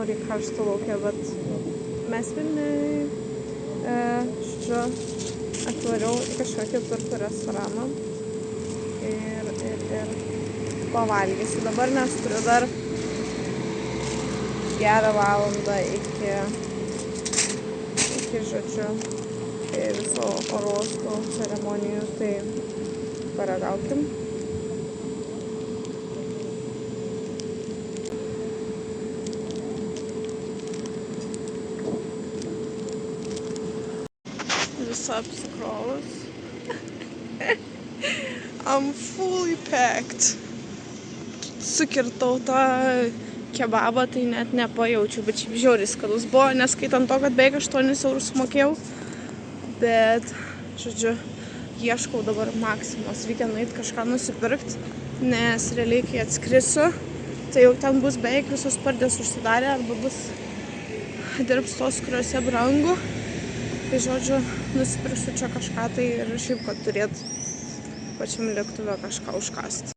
žiauriai karšta laukia, bet mes Vilniui, atvariau į kažkokį turkų restoraną ir pavalgysiu dabar, nes turiu dar gerą valandą iki žodžiu, viso oro uosto ceremonijų, tai paragaukim. Visa apsikrovus. I'm fully packed. Sukirtau tą kebabą, tai net nepajaučiu, bet šiaip žiauriai skanus buvo, neskaitant to, kad beveik 8 eurus sumokėjau. Bet, žodžiu, ieškau dabar Maksimos. Reikia nueiti kažką nusipirkti, nes realiai, kai atskrisiu, tai jau ten bus beveik visos pardės užsidarę arba bus dirbs tos, kuriuose brangu. Tai, žodžiu, nusipirksiu čia kažką tai ir šiaip, kad turėt pačiam lėktuve kažką užkasti.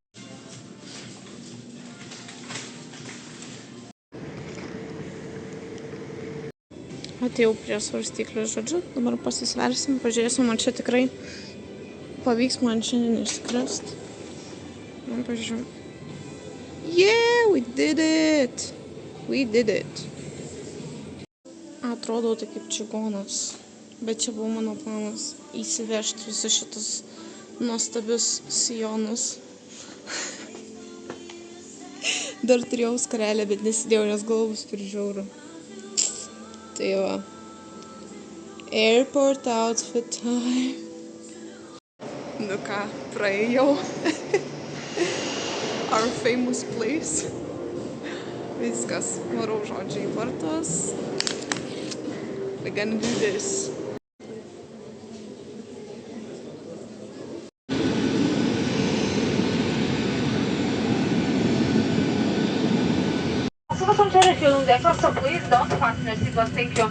Atėjau prie svarstyklės, žodžiu, dabar pasisversim, pažiūrėsim, ar čia tikrai pavyks man šiandien išskrist. Pažiūrėjau. Yeah, we did it! We did it! Atrodo tai kaip čigonas, bet čia buvo mano planas įsivežti visus šitus nuostabius sijonus. Dar turėjau skarelę, bet nesidėjau, nes galvus turi žiaurų. Tai va. Airport outfit time. Nu ką, praėjau. Our famous place. Viskas, varau žodžiai į vartus. We're gonna do this. Across the please don't fasten seatbelt, thank you.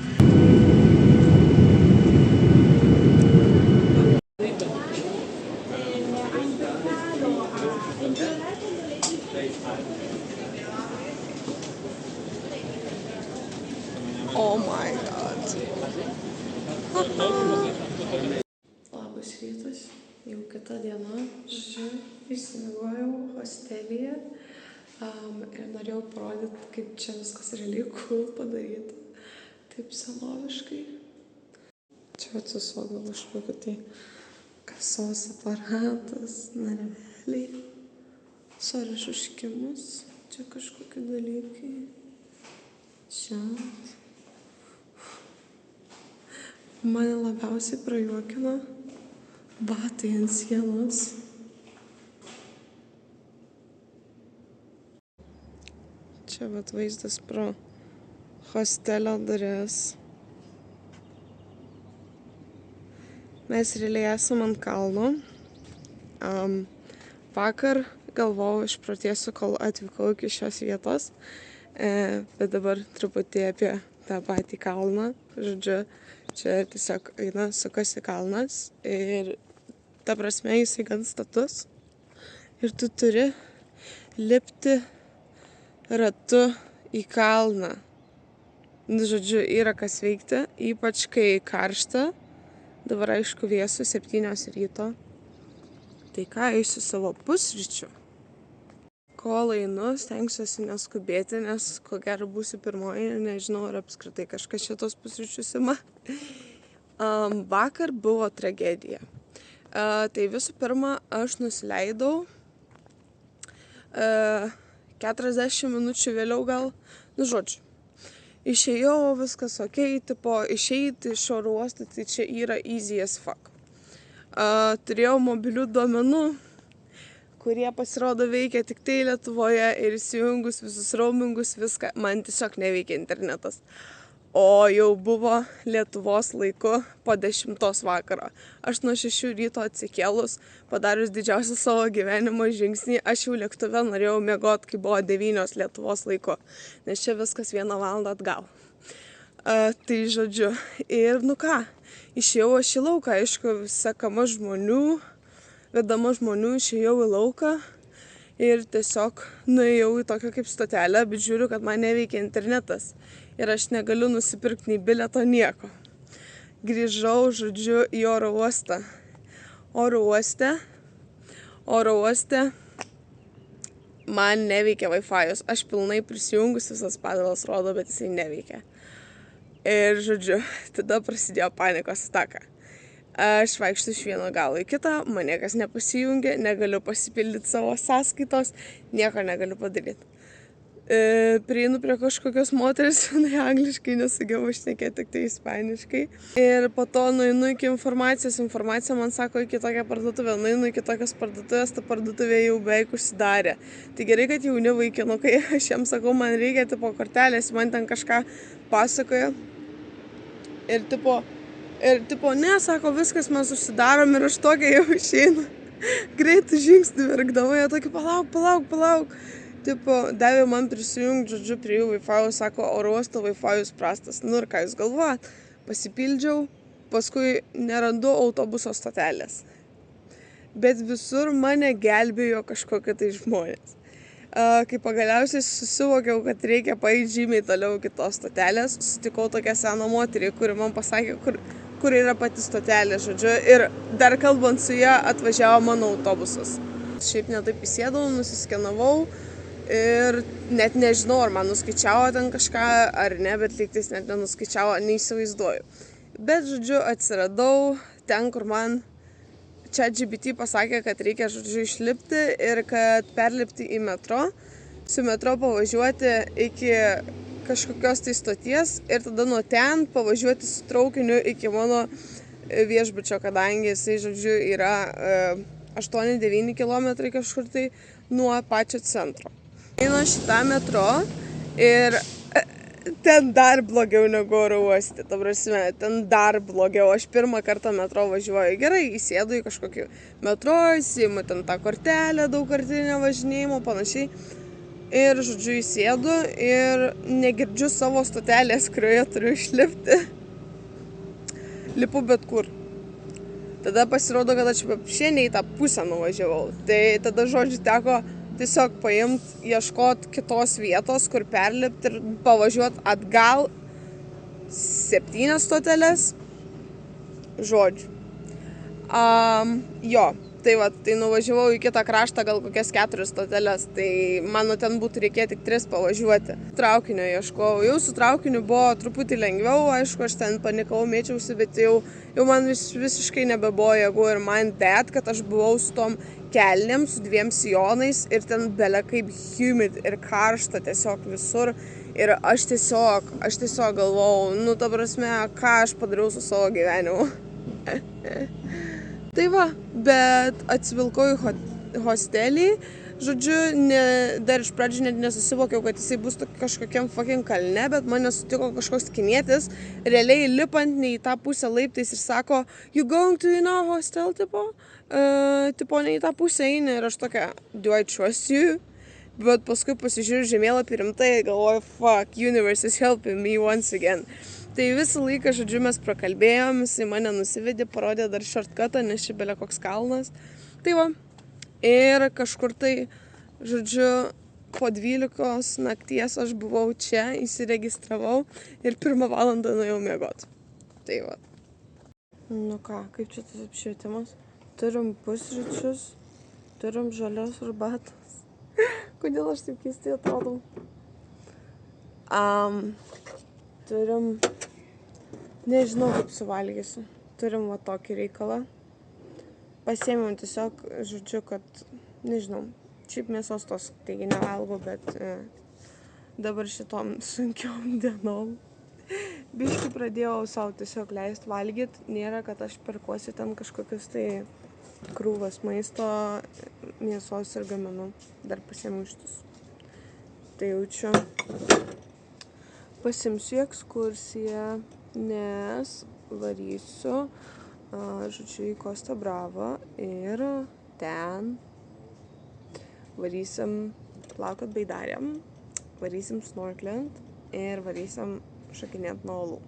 Oh my god. Labas rytas, jau kita diena, žodžiu, išsimiegojau hostelyje ir norėjau parodyti, kaip čia viskas realiai cool padaryta, taip senoviškai. Čia atsisodau kažkokį tai kasos aparatas, narveliai, sorry už užkimus, čia kažkokie dalykai, čia. Mane labiausiai prajuokino batai ant sienos. Čia vat vaizdas pro hostelio duris. Mes realiai esam ant kalno. Vakar galvojau išprotėsiu, kol atvykau iki šios vietos, bet dabar truputį apie tą patį kalną. Žodžiu, čia tiesiog eina, sukasi kalnas ir ta prasme jisai gan status ir tu turi lipti ratu į kalną. Žodžiu, yra kas veikti, ypač kai karšta. Dabar aišku vėsu 7 ryto. Tai ką, eisiu savo pusryčių. Kol einu, stengsiuosi neskubėti, nes ko gero būsiu pirmoji ir nežinau, ar apskritai kažkas šitos pusryčius ima. Vakar buvo tragedija. Tai visų pirma, aš nusileidau 40 minučių vėliau gal, nu žodžiu. Išėjau, viskas okei, tipo išeiti iš oro uosto, tai čia yra easy as fuck. Turėjau mobilių duomenų, kurie pasirodo veikia tik tai Lietuvoje ir įsijungus visus roamingus viską, man tiesiog neveikia internetas. O jau buvo Lietuvos laiku po 10 vakaro. Aš nuo 6 ryto atsikėlus, padarius didžiausią savo gyvenimo žingsnį, aš jau lėktuve norėjau miegoti, kai buvo 9 Lietuvos laiku, nes čia viskas 1 valandą atgal. Tai žodžiu, ir nu ką, išėjau aš į lauką, aišku, sekama žmonių, vedama žmonių, išėjau į lauką Ir tiesiog nuėjau į tokią kaip stotelę, bet žiūriu, kad man neveikia internetas. Ir aš negaliu nusipirkti nei bilieto, nieko. Grįžau, žodžiu, į oro uostą. Oro uoste man neveikia Wi-Fi'us. Aš pilnai prisijungus, visas padalas rodo, bet jisai neveikia. Ir, žodžiu, tada prasidėjo panikos ataka. Aš vaikštu iš vieno galo į kitą, man niekas nepasijungia, negaliu pasipildyti savo sąskaitos, nieko negaliu padaryti. Prieinu prie kažkokios moteris, angliškai nesugebu šnekėti, tik tai ispaniškai. Ir po to nueinu iki informacijos, informacija man sako iki tokią parduotuvę, nueinu iki tokios parduotuvės, ta parduotuvė jau beveik užsidarė. Tai gerai, kad jauni vaikinukai, aš jiems sakau, man reikia tipo kortelės, man ten kažką pasakoja. Ir tipo, ne, sako, viskas mes užsidarom ir aš tokia jau išeinu. Greitų žingsnių verkdama, jie tokia, palauk. Tipo, davė man prisijungti, žodžiu, prie jų Wi-Fi, sako, oro uosto Wi-Fi'us prastas. Nu ir ką jūs galvojat? Pasipildžiau, paskui nerandu autobuso stotelės. Bet visur mane gelbėjo kažkokie tai žmonės. Kai pagaliausiai susivokiau, kad reikia paeiti žymiai toliau kitos stotelės, sutikau tokią seną moterį, kuri man pasakė, kur yra pati stotelė, žodžiu, ir dar kalbant su ją atvažiavo mano autobusas. Šiaip netaip įsėdau, nusiskenavau ir net nežinau, ar man nuskaičiavo ten kažką ar ne, bet lygtais net nenuskaičiavo, neįsivaizduoju. Bet, žodžiu, atsiradau ten, kur man ChatGPT pasakė, kad reikia, žodžiu, išlipti ir kad perlipti į metro, su metro pavažiuoti iki kažkokios tai stoties ir tada nuo ten pavažiuoti su traukiniu iki mano viešbučio, kadangi jisai, žodžiu, yra 8-9 km kažkur tai nuo pačio centro. Einu šitą metro ir ten dar blogiau negu oro uoste, ta prasme, ten dar blogiau. Aš pirmą kartą metro važiuoju gerai, įsėdu į kažkokį metro, įsiimu ten tą kortelę, daugkartinio važinėjimo, panašiai. Ir, žodžiu, įsėdu ir negirdžiu savo stotelės, kurioje turiu išlipti. Lipu bet kur. Tada pasirodo, kad aš šiandien į tą pusę nuvažiavau. Tai tada, žodžiu, teko tiesiog paimti, ieškoti kitos vietos, kur perlipti ir pavažiuoti atgal 7 stoteles. Žodžiu. Jo, tai va, tai nuvažiavau į kitą kraštą gal kokias 4 stoteles, tai mano ten būtų reikėję tik 3 pavažiuoti. Traukinio ieškojau, jau su traukiniu buvo truputį lengviau, aišku, aš ten panikau, mėčiausi, bet jau man visiškai nebebuvo jėgų ir man kad aš buvau su tom kelnėm, su 2 sijonais ir ten bele kaip humid ir karšta tiesiog visur. Ir aš tiesiog galvojau, nu ta prasme, ką aš padariau su savo gyvenimu. Tai va, bet atsivilkau į hostelį, žodžiu, dar iš pradžių net nesusivokiau, kad jisai bus kažkokiam fucking kalne, bet mane sutiko kažkoks kinietis, realiai lipant ne į tą pusę laiptais ir sako, you going to in our hostel, tipo ne į tą pusę eini ir aš tokia, do I trust you? Bet paskui pasižiūriu žemėlapį rimtai, galvoju, fuck, universe is helping me once again. Tai visą laiką, žodžiu, mes prakalbėjom, jisai mane nusivedė, parodė dar shortcutą, nes čia belė koks kalnas. Tai va, ir kažkur tai, žodžiu, po 12 nakties aš buvau čia, įsiregistravau ir 1 valandą nuėjau miegoti. Tai va. Nu ką, kaip čia tas apšvietimas? Turim pusryčius, turim žalios arbatos. Kodėl aš taip keistai atrodau? Turim, nežinau kaip suvalgysiu, turim va tokį reikalą. Pasiėmiau tiesiog, žodžiu, kad, nežinau, šiaip mėsos tos taigi nevalgau, bet dabar šitom sunkiom dienom. Biškį pradėjau savo tiesiog leisti valgyti, nėra, kad aš perkuosi ten kažkokius tai krūvas maisto, mėsos ir gaminu. Dar pasiėmiau šitus. Tai jaučiu. Pasimsiu į ekskursiją, nes varysiu, žodžiu, į Costa Brava ir ten varysim plaukiot baidarėm, varysim snorklint ir varysim šokinėt nuo uolų.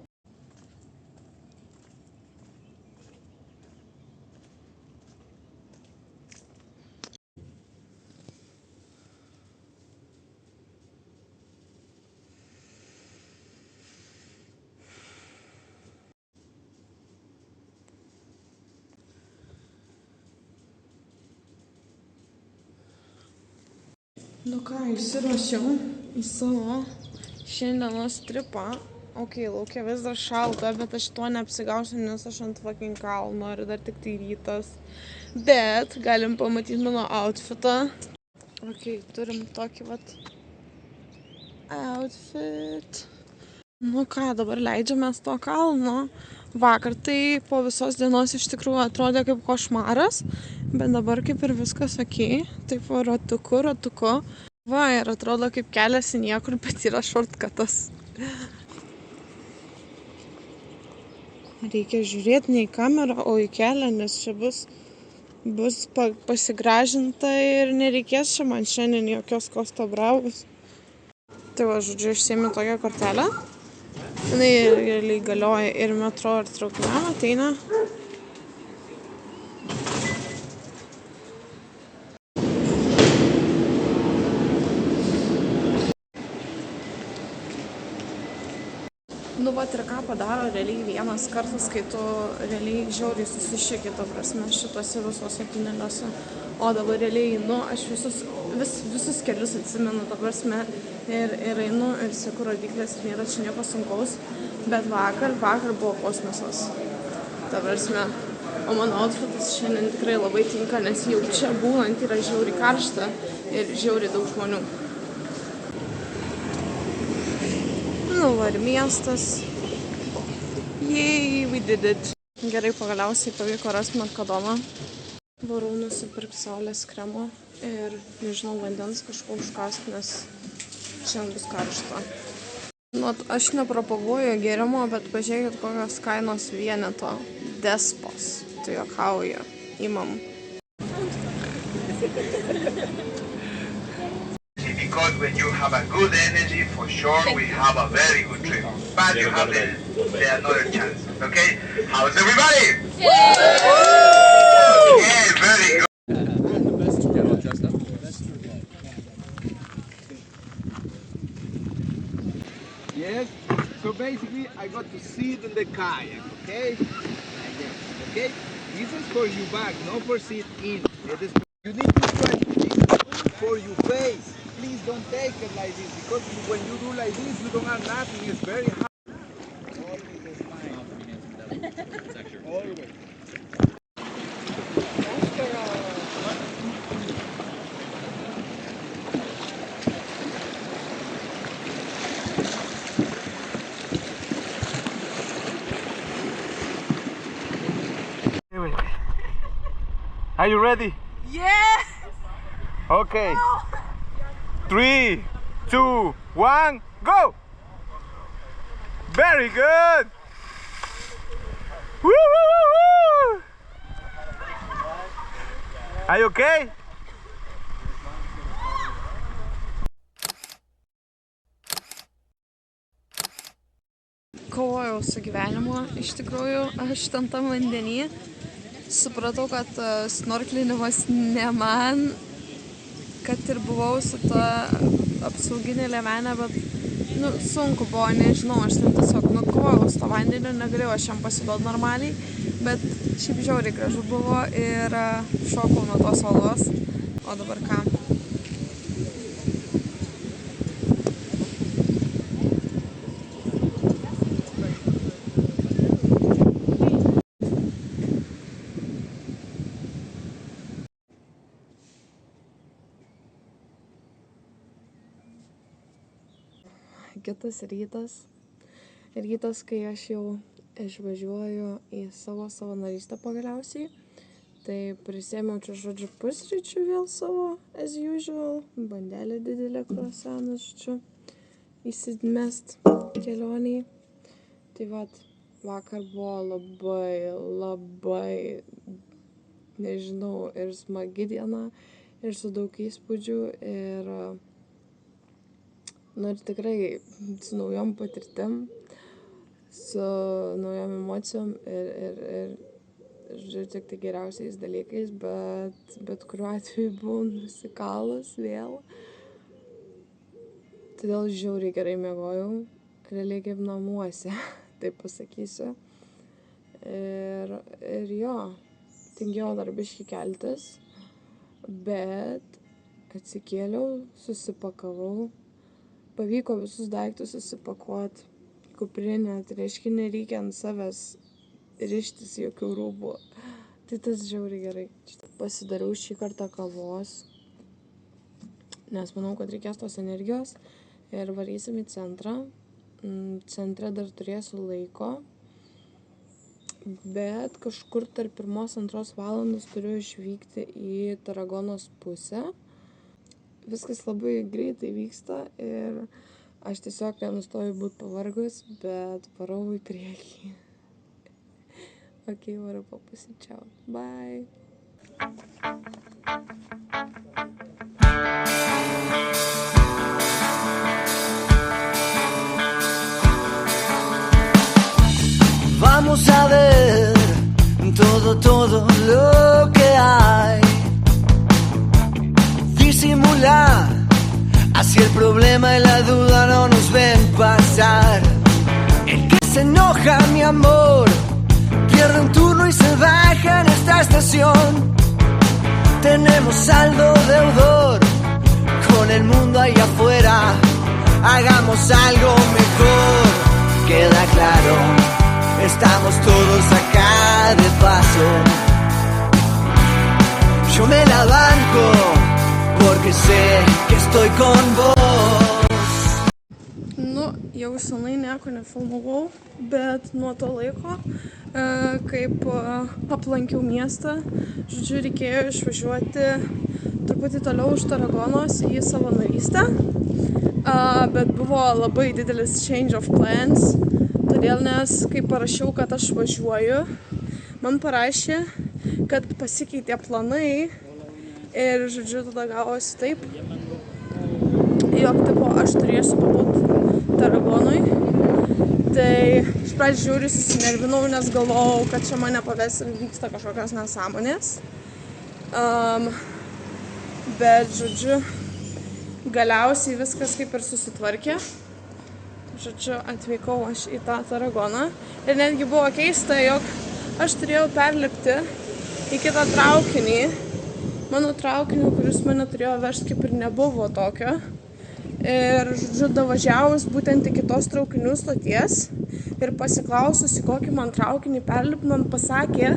Nu ką, išsiruošiau į savo šiandienos tripą. Ok, laukia vis dar šalta, bet aš tuo neapsigausiu, nes aš ant fucking kalno ir dar tik tai rytas. Bet galim pamatyti mano outfitą. Ok, turim tokį vat outfit. Nu ką, dabar leidžiamės to kalno. Vakar tai po visos dienos iš tikrųjų atrodė kaip košmaras, bet dabar kaip ir viskas ok. Taip ratuku. Va, ir atrodo kaip kelias į niekur, bet yra shortcutas. Reikia žiūrėti ne į kamerą, o į kelią, nes čia bus pasigražinta ir nereikės čia man šiandien jokios Costa Bravos. Tai va, žodžiu, išsiėmė tokią kortelę. Jinai realiai galioja ir metro, ir traukiniam ateina. Nu, vat ir ką padaro realiai vienas kartas, kai tu realiai žiauriai susišiki, ta prasme, šitose visose tuneliuose. O dabar realiai einu, aš visus kelius atsimenu, ta prasme, ir einu, ir seku rodiklės, ir nėra čia nieko sunkaus. Bet vakar buvo kosmosas, ta prasme. O mano outfitas šiandien tikrai labai tinka, nes jau čia būnant yra žiauriai karšta ir žiauriai daug žmonių. Nu, va ir miestas. Yay, we did it. Gerai, pagaliausiai pavyko rasti Merkadomą. Varau nusipirkti saulės kremo ir, nežinau, vandens kažko užkasti, nes šiandien bus karšta. Nu, aš nepropaguoju gėrimo, bet pažiūrėkit, kokios kainos vieneto. Despos. Tai juokauja. Imam. Because when you have a good energy, for sure we have a very good trip. But you have the another chance, okay? How's everybody? Yeah, very good. Yes, so basically I got to sit in the kayak, okay? Okay? This is for your back, not for sit in. You need to try for your face. Please don't take it like this, because when you do like this, you don't have nothing. It's very hard. Always smile. Always. Are you ready? Yeah! Okay. 3, 2, 1, go! Very good! Woo, woo, woo, woo! Are you okay? Kovojau su gyvenimu, iš tikrųjų, aš ten tam vandenį supratau, kad snorklinimas ne man, kad ir buvau su ta apsauginė liemenė, bet, nu, sunku buvo, nežinau, aš ten tiesiog kovojau su to vandeniu, negalėjau aš jam pasiduoti normaliai, bet šiaip žiauriai gražu buvo ir šokau nuo tos uolos, o dabar ką? Kitas rytas, kai aš jau išvažiuoju į savo savanorystę pagaliausiai, tai prisėmiau čia, žodžiu, pusryčių vėl savo, as usual, bandelė didelė kruasanas, žodžiu, įsimest kelioniai. Tai vat, vakar buvo labai, nežinau, ir smagi diena, ir su daug įspūdžių, ir nu ir tikrai su naujom patirtim, su naujom emocijom ir žodžiu, tik tai geriausiais dalykais, bet kuriuo atveju buvau nusikalus vėl. Todėl žiauriai gerai miegojau, realiai kaip namuose, taip pasakysiu. Ir jo, tingėjau dar biškį keltis, bet Atsikėliau, susipakavau. Pavyko visus daiktus susipakuoti. Kuprinė, tai reiškia, nereikia ant savęs rištis jokių rūbų. Tai tas žiauriai gerai. Pasidariau šį kartą kavos, nes manau, kad reikės tos energijos. Ir varysim į centrą. Centre dar turėsiu laiko. Bet kažkur tarp 1-2 valandos turiu išvykti į Taragonos pusę. Viskas labai greitai vyksta ir aš tiesiog nenustoju būti pavargus, bet varau į priekį. Ok, varau papusryčiauti. Bye. Vamos a ver todo lo que hay. Disimular, así el problema y la duda no nos ven pasar. El que se enoja, mi amor, pierde un turno y se baja en esta estación. Tenemos saldo deudor con el mundo allá afuera. Hagamos algo mejor, queda claro. Estamos todos acá de paso. Yo me la banco porque sé que estoy con vos. Nu, jau senai nieko nefilmavau, bet nuo to laiko, kaip aplankiau miestą, žodžiu, reikėjo išvažiuoti truputį toliau už Taragonos į savanorystę, bet buvo labai didelis change of plans. Todėl, nes kai parašiau, kad aš važiuoju, man parašė, kad pasikeitė planai ir, žodžiu, tada gavosi taip, jog tipo aš turėsiu pabūti Taragonui. Tai iš pradžių žiūriu susinervinau, nes galvojau, kad čia mane paves ir vyksta kažkokios nesąmonės. Bet, žodžiu, galiausiai viskas kaip ir susitvarkė. Žodžiu, atvykau aš į tą Taragoną ir netgi buvo keista, jog aš turėjau perlipti į kitą traukinį. Mano traukinių, kuris mane turėjo vežti, kaip ir nebuvo tokio. Ir, žodžiu, davažiavus būtent iki tos traukinių stoties ir pasiklausus, į kokį man traukinį perlipti, man pasakė,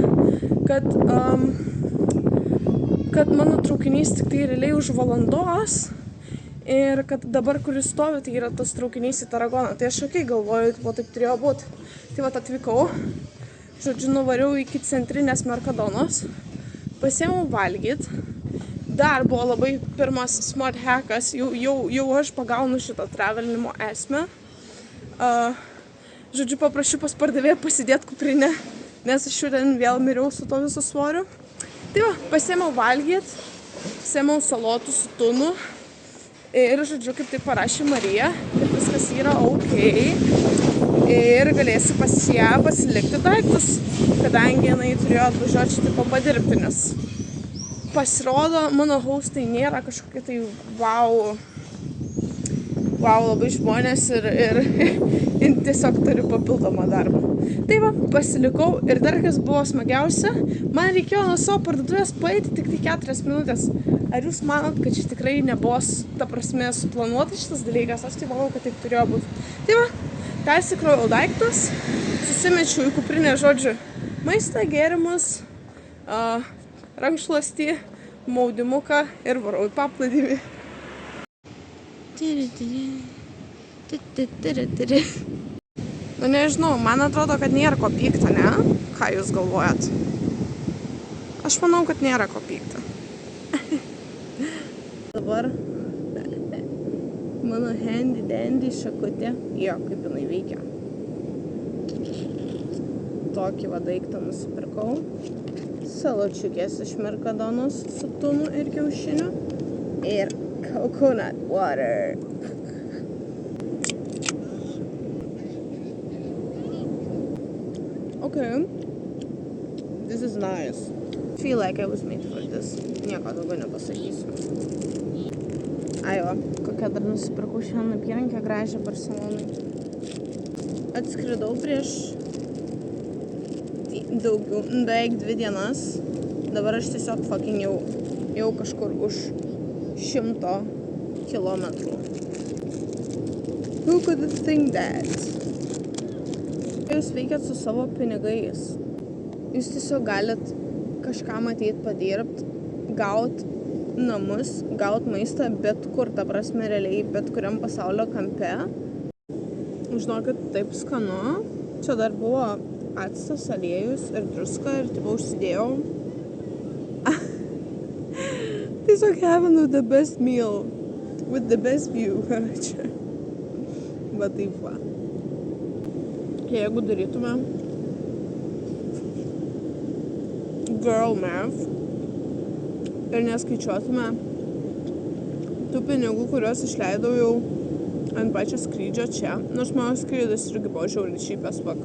kad mano traukinys tik tai realiai už valandos. Ir kad dabar, kuris stovi, tai yra tas traukinys į Taragoną. Tai aš galvoju, taip turėjo būti. Tai vat atvykau, žodžiu, nuvariau iki centrinės Mercadonos, pasiėmiau valgyt. Dar buvo labai pirmas smart hackas, jau aš pagaunu šitą travelinimo esmę. Žodžiu, paprašiau pas pardavėją pasidėti kuprinę, nes aš šiandien vėl miriau su to visu svoriu. Tai va, pasiėmiau valgyt, pasiėmiau salotų su tunu. Ir, žodžiu, kaip tai parašė Marija, kad viskas yra ok ir galėsi pas ją pasilikti daiktus, kadangi jinai turėjo atvažiuoti čia tipo padirbti, nes pasirodo, mano hostai nėra kažkokie tai wow labai žmonės ir tiesiog turiu papildomą darbą. Tai va, pasilikau ir dar kas buvo smagiausia, man reikėjo nuo savo parduotuvės paeiti tik tai 4 minutės. Ar jūs manot, kad čia tikrai nebuvo, ta prasme, suplanuotas šitas dalykas? Aš tai manau, kad taip turėjo būti. Tai va, persikroviau daiktus, susimečiau į kuprinę, žodžiu, maistą, gėrimus, rankšluostį, maudimuką ir varau į paplūdimį. Nu nežinau, man atrodo, kad nėra ko pykta, ne? Ką jūs galvojat? Aš manau, kad nėra ko pykta. Dabar mano handy dandy šakutė, jo, kaip jinai veikia. Tokį va daiktą nusipirkau. Saločiukės iš Mercadonos su tunu ir kiaušiniu. Ir coconut water. Okay. This is nice. I feel like I was made for this. Nieko daugiau nepasakysiu. Aiva, kokią dar nusipirkau šiandien apyrankę gražią Barcelonai. Atskridau prieš beveik 2 dienas. Dabar aš tiesiog fucking jau kažkur už 100 kilometrų. Who could think that? Jūs veikiat su savo pinigais. Jūs tiesiog galit kažkam ateit padirbt, gaut namus, gaut maistą bet kur, ta prasme realiai, bet kuriam pasaulio kampe. Žinokit, taip skanu. Čia dar buvo actas, aliejus ir druska ir tipo užsidėjau. Tiesiog having the best meal with the best view. Bet taip va. Jeigu darytume girl math ir neskaičiuotume tų pinigų, kuriuos išleidau jau ant pačio skrydžio čia, nors mano skrydis irgi buvo žiauriai cheap as fuck.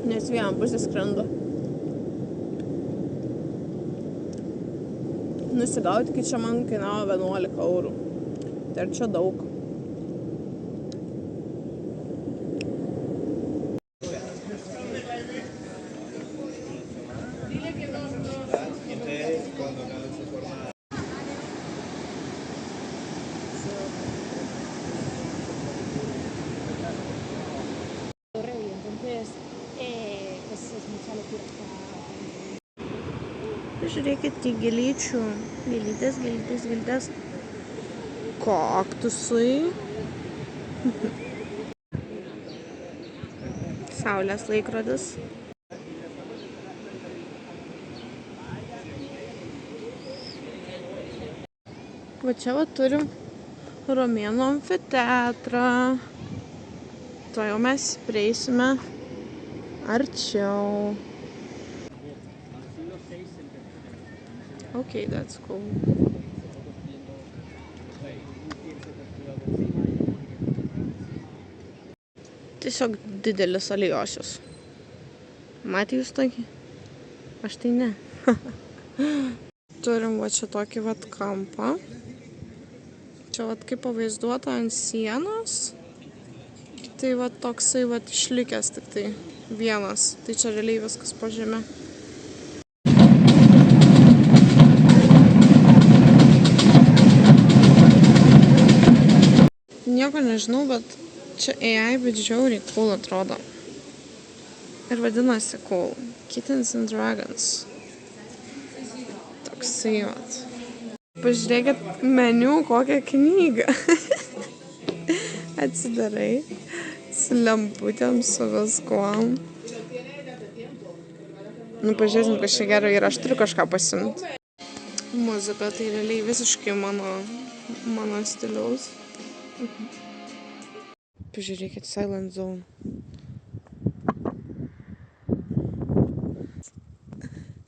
Nes vieną pusę skrendu. Nusigauti, kai čia man kainavo 11 eurų. Tai ir čia daug. Žiūrėkit, kiek gėlyčių. Gėlytės. Kaktusai. Saulės laikrodis. Va čia va turim Romėnų amfiteatrą. To jau mes prieisime arčiau. Okay, that's cool. Tiesiog didelis alijošius. Matė jūs tokį? Aš tai ne. Turim va čia tokį vat kampą. Čia vat kaip pavaizduota ant sienos. Tai vat toksai vat išlikęs tik tai vienas. Tai čia realiai viskas po žeme. Nieko nežinau, bet čia AI, bet žiauriai cool atrodo. Ir vadinasi cool. Kittens and Dragons. Toksai vat. Pažiūrėkit meniu, kokią knygą. Atsidarai. Su lemputėm, su viskuom. Nu, pažiūrėsim, kas čia gero yra. Aš turiu kažką pasimti. Muzika tai realiai visiškai mano stiliaus. Pažiūrėkit, Silent Zone.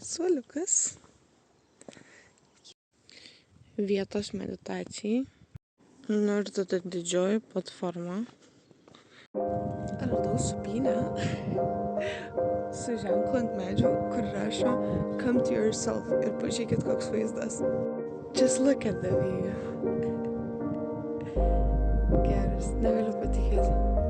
Suoliukas. Vietos meditacijai. Nu ir tada didžioji platforma. Radau supynę su ženklu ant medžio, kur rašo Come to yourself. Ir pažiūrėkit, koks vaizdas. Just look at the view. Geras, negaliu patikėti.